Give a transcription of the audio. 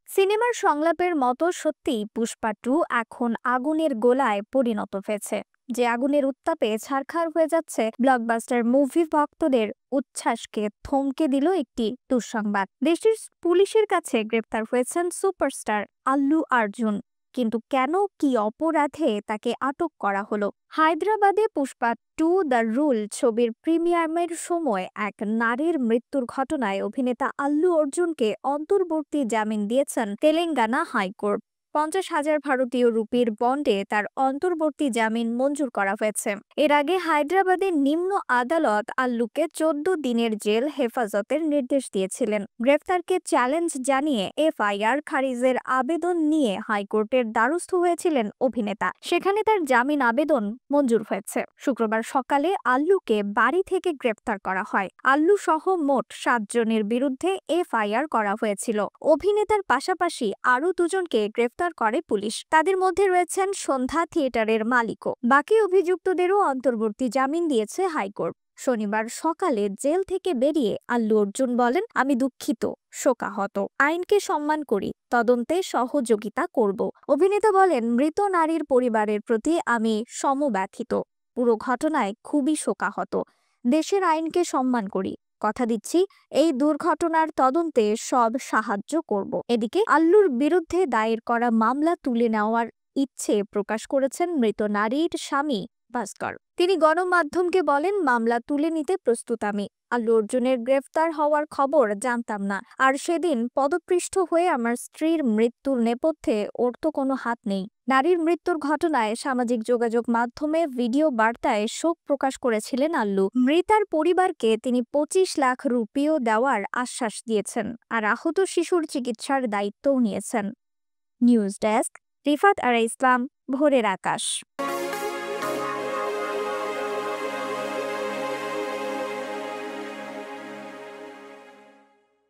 সিনেমার সংলাপের মতো সত্যিই পুষ্পা টু এখন আগুনের গোলায় পরিণত হয়েছে, যে আগুনের উত্তাপে ছারখার হয়ে যাচ্ছে ব্লকবাস্টার মুভি ভক্তদের উচ্ছ্বাসকে থমকে দিল একটি দুঃসংবাদ। দেশটির পুলিশের কাছে গ্রেপ্তার হয়েছেন সুপারস্টার আল্লু অর্জুন, কিন্তু কেন, কি অপরাধে তাকে আটক করা হলো? হায়দ্রাবাদে পুষ্পা টু দ্য রুল ছবির প্রিমিয়ামের সময় এক নারীর মৃত্যুর ঘটনায় অভিনেতা আল্লু অর্জুনকে অন্তর্বর্তী জামিন দিয়েছেন তেলেঙ্গানা হাইকোর্ট। 50,000 ভারতীয় রুপির বন্ডে তার অন্তর্বর্তী জামিন মঞ্জুর করা হয়েছে। এর আগে হায়দ্রাবাদের নিম্ন আদালত আল্লুকে 14 দিনের জেল হেফাজতের নির্দেশ দিয়েছিলেন। গ্রেফতারকে চ্যালেঞ্জ জানিয়ে এফআইআর খারিজের আবেদন নিয়ে হাইকোর্টের দ্বারস্থ হয়েছিলেন অভিনেতা। সেখানে তার জামিন আবেদন মঞ্জুর হয়েছে। শুক্রবার সকালে আল্লুকে বাড়ি থেকে গ্রেফতার করা হয়। আল্লু সহ মোট 7 জনের বিরুদ্ধে এফআইআর করা হয়েছিল। অভিনেতার পাশাপাশি আরও 2 জনকে গ্রেফতার করে পুলিশ। তাদের মধ্যে রয়েছেন সন্ধ্যা থিয়েটারের মালিকও। বাকি অভিযুক্তদেরও অন্তর্বর্তী জামিন দিয়েছে হাইকোর্ট। শনিবার সকালে জেল থেকে বেরিয়ে আল্লু অর্জুন বলেন, আমি দুঃখিত, শোকাহত, আইনকে সম্মান করি, তদন্তে সহযোগিতা করব। অভিনেতা বলেন, মৃত নারীর পরিবারের প্রতি আমি সমব্যথিত, পুরো ঘটনায় খুবই শোকাহত, দেশের আইনকে সম্মান করি, কথা দিচ্ছি এই দুর্ঘটনার তদন্তে সব সাহায্য করব। এদিকে আল্লুর বিরুদ্ধে দায়ের করা মামলা তুলে নেওয়ার ইচ্ছে প্রকাশ করেছেন মৃত নারীর স্বামী ভাস্কর। তিনি গণমাধ্যমকে বলেন, মামলা তুলে নিতে প্রস্তুত আমি। আল্লু অর্জুনের গ্রেফতার হওয়ার খবর জানতাম না, আর সেদিন পদপৃষ্ঠ হয়ে আমার স্ত্রীর মৃত্যুর নেপথ্যে ওর তো কোনো হাত নেই। নারীর মৃত্যুর ঘটনায় সামাজিক যোগাযোগ মাধ্যমে ভিডিও বার্তায় শোক প্রকাশ করেছিলেন আল্লু। মৃতার পরিবারকে তিনি 25 লাখ রুপিও দেওয়ার আশ্বাস দিয়েছেন, আর আহত শিশুর চিকিৎসার দায়িত্বও নিয়েছেন। নিউজ ডেস্ক, রিফাত আরা ইসলাম, ভোরের আকাশ।